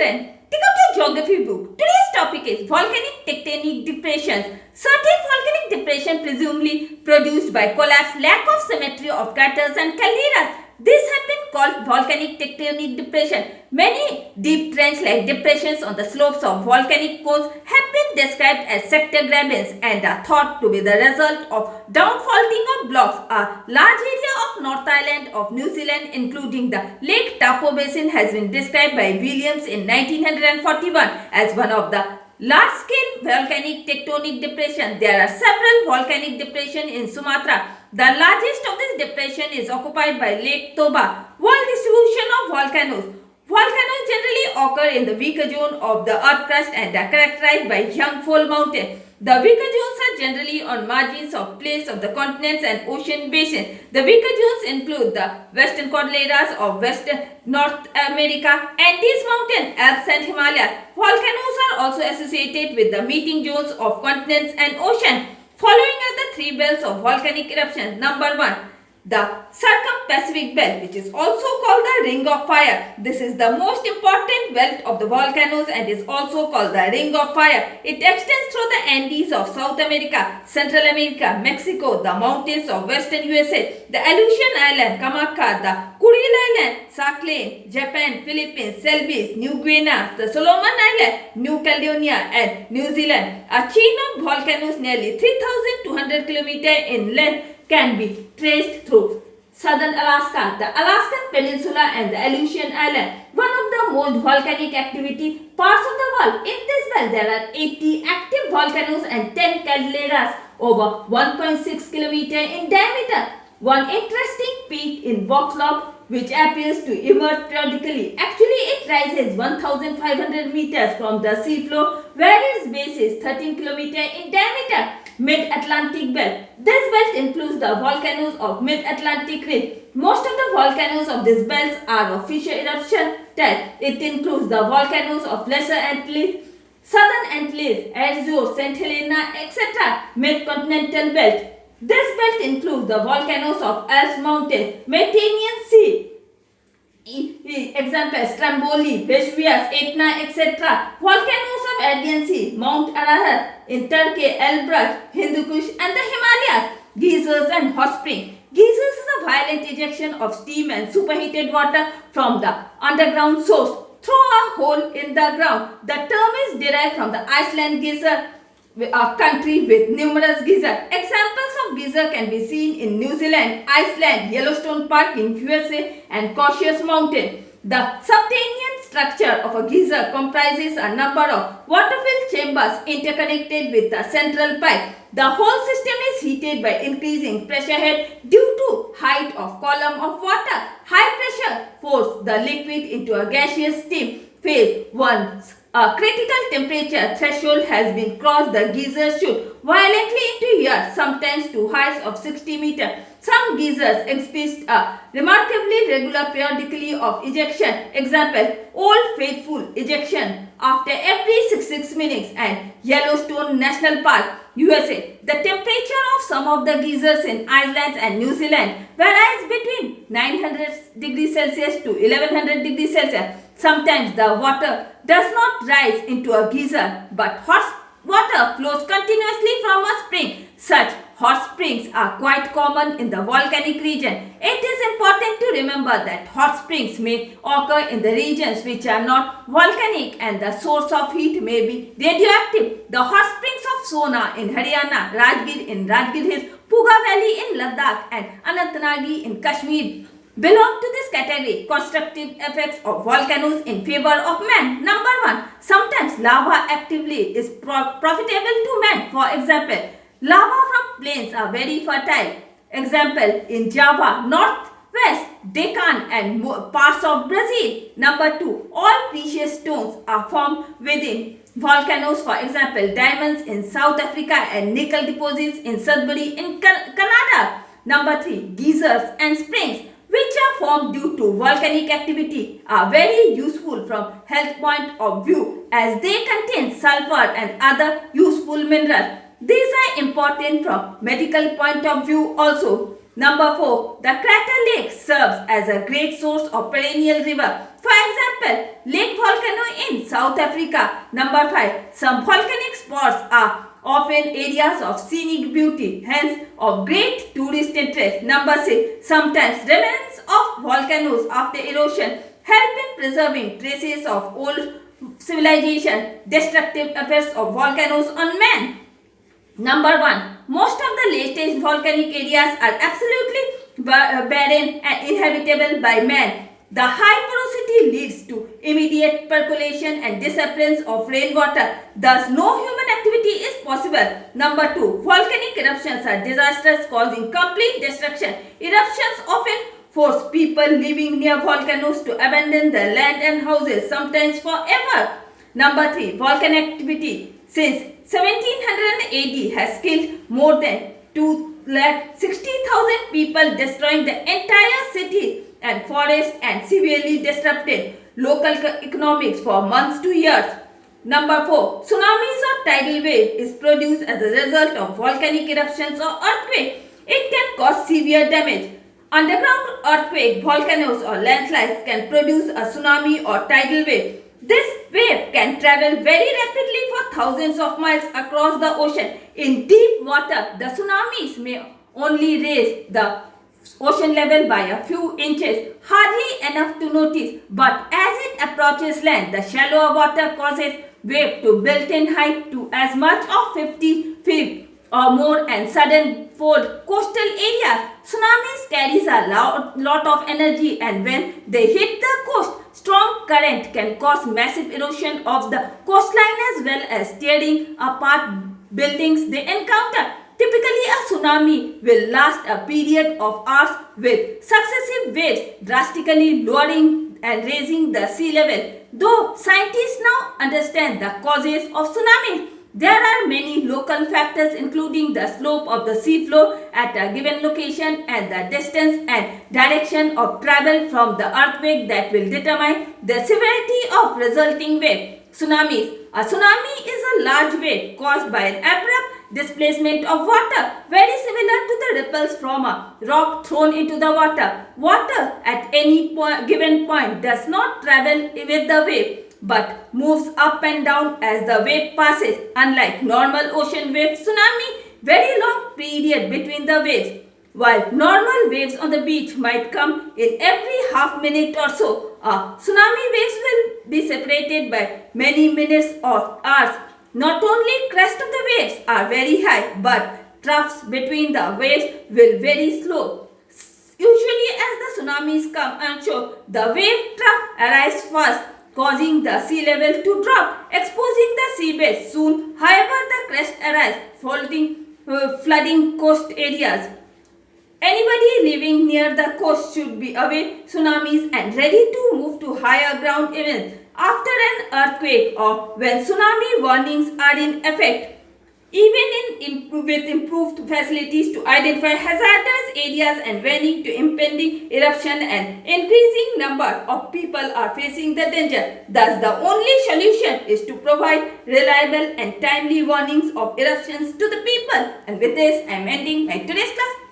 children, take out your geography book. Today's topic is volcanic tectonic depressions. Certain volcanic depression presumably produced by collapse, lack of symmetry of craters and calderas. These have been called volcanic tectonic depression. Many deep trench-like depressions on the slopes of volcanic cones have been described as sector grabens and are thought to be the result of downfaulting of blocks. A large area of North Island of New Zealand, including the Lake Taupo Basin, has been described by Williams in 1941 as one of the large-scale volcanic tectonic depressions. There are several volcanic depressions in Sumatra. The largest of this depression is occupied by Lake Toba. World distribution of volcanoes. Volcanoes generally occur in the weaker zone of the earth crust and are characterized by young fold mountain. The weaker zones are generally on margins of plates of the continents and ocean basins. The weaker zones include the western cordilleras of Western North America, Andes Mountain, Alps and Himalaya. Volcanoes are also associated with the meeting zones of continents and ocean. Following are the three belts of volcanic eruptions. Number 1. The Circum-Pacific Belt, which is also called the Ring of Fire. This is the most important belt of the volcanoes and is also called the Ring of Fire. It extends through the Andes of South America, Central America, Mexico, the mountains of Western USA, the Aleutian Island, Kamaka, the Kuril Island, Sakhalin, Japan, Philippines, Celebes, New Guinea, the Solomon Island, New Caledonia and New Zealand. A chain of volcanoes nearly 3,200 km in length can be traced through southern Alaska, the Alaskan Peninsula and the Aleutian Island, one of the most volcanic activity parts of the world. In this belt, there are 80 active volcanoes and 10 calderas over 1.6 km in diameter. One interesting peak in Vauxhall, which appears to emerge periodically. Actually, it rises 1,500 meters from the seafloor, where its base is 13 km in diameter. Mid-Atlantic Belt. This belt includes the volcanoes of Mid-Atlantic Ridge. Most of the volcanoes of this belt are of fissure eruption type. It includes the volcanoes of Lesser Antilles, Southern Antilles, Azores, St. Helena, etc. Mid-Continental Belt. This belt includes the volcanoes of Alps Mountains, Mediterranean Sea, example Stromboli, Vesuvius, Etna, etc. Volcanoes of Aegean Sea, Mount Ararat in Turkey, Elbrus, Hindu Kush and the Himalayas. Geysers and hot spring. Geysers is a violent ejection of steam and superheated water from the underground source through a hole in the ground. The term is derived from the Iceland geyser, a country with numerous geysers. Examples of geyser can be seen in New Zealand, Iceland, Yellowstone Park in USA and Cautious Mountain. The subterranean structure of a geyser comprises a number of water-filled chambers interconnected with a central pipe. The whole system is heated by increasing pressure head due to height of column of water. High pressure forces the liquid into a gaseous steam phase. Once a critical temperature threshold has been crossed, the geyser shoot violently into air, sometimes to heights of 60 meters. Some geysers experience a remarkably regular periodicity of ejection. Example, Old Faithful ejection after every 66 minutes and Yellowstone National Park, USA. The temperature of some of the geysers in Iceland and New Zealand varies between 900 degrees Celsius to 1100 degrees Celsius. Sometimes the water does not rise into a geyser, but hot water flows continuously from a spring. Such hot springs are quite common in the volcanic region. It is important to remember that hot springs may occur in the regions which are not volcanic and the source of heat may be radioactive. The hot springs of Sona in Haryana, Rajgir in Rajgir Hills, Puga Valley in Ladakh and Anantnagi in Kashmir belong to this category. Constructive effects of volcanoes in favor of man. Number 1. Sometimes lava actively is profitable to man. For example, lava from plains are very fertile. Example in Java, Northwest, Deccan and parts of Brazil. Number 2. All precious stones are formed within volcanoes. For example, diamonds in South Africa and nickel deposits in Sudbury in Canada. Number 3. Geysers and springs, which are formed due to volcanic activity, are very useful from health point of view as they contain sulfur and other useful minerals. These are important from medical point of view also. Number 4. The crater lake serves as a great source of perennial river. For example, Lake Volcano in South Africa. Number 5. Some volcanic spots are often areas of scenic beauty, hence of great tourist interest. Number 6. Sometimes remnants of volcanoes after erosion help in preserving traces of old civilization. Destructive effects of volcanoes on man. Number 1. Most of the latest volcanic areas are absolutely barren and inhabitable by man. The high porosity leads to immediate percolation and disappearance of rainwater. Thus, no human activity is possible. Number 2. Volcanic eruptions are disastrous, causing complete destruction. Eruptions often force people living near volcanoes to abandon their land and houses, sometimes forever. Number 3. Volcanic activity since 1700 AD has killed more than 260,000 people, destroying the entire cities and forests and severely disrupted local economics for months to years. Number 4. Tsunamis or tidal wave is produced as a result of volcanic eruptions or earthquake. It can cause severe damage. Underground earthquake, volcanoes or landslides can produce a tsunami or tidal wave. This wave can travel very rapidly for thousands of miles across the ocean. In deep water, the tsunamis may only raise the ocean level by a few inches, hardly enough to notice. But as it approaches land, the shallower water causes wave to built in height to as much of 50 feet or more and sudden fold coastal areas. Tsunamis carries a lot of energy, and when they hit the coast, strong current can cause massive erosion of the coastline as well as tearing apart buildings they encounter. Typically, a tsunami will last a period of hours with successive waves drastically lowering and raising the sea level. Though scientists now understand the causes of tsunamis, there are many local factors including the slope of the seafloor at a given location and the distance and direction of travel from the earthquake that will determine the severity of resulting wave. Tsunamis. A tsunami is a large wave caused by an abrupt displacement of water, very similar to the ripples from a rock thrown into the water. Water at any given point does not travel with the wave, but moves up and down as the wave passes. Unlike normal ocean wave, tsunami very long period between the waves. While normal waves on the beach might come in every half minute or so, tsunami waves will be separated by many minutes or hours. Not only crest of the waves are very high, but troughs between the waves will very slow. Usually as the tsunamis come onshore, the wave trough arrives first, causing the sea level to drop, exposing the seabed soon. However, the crest arrives, flooding coast areas. Anybody living near the coast should be aware tsunamis and ready to move to higher ground events after an earthquake or when tsunami warnings are in effect. Even with improved facilities to identify hazardous areas and warning to impending eruption, an increasing number of people are facing the danger. Thus, the only solution is to provide reliable and timely warnings of eruptions to the people. And with this, I am ending my today's class.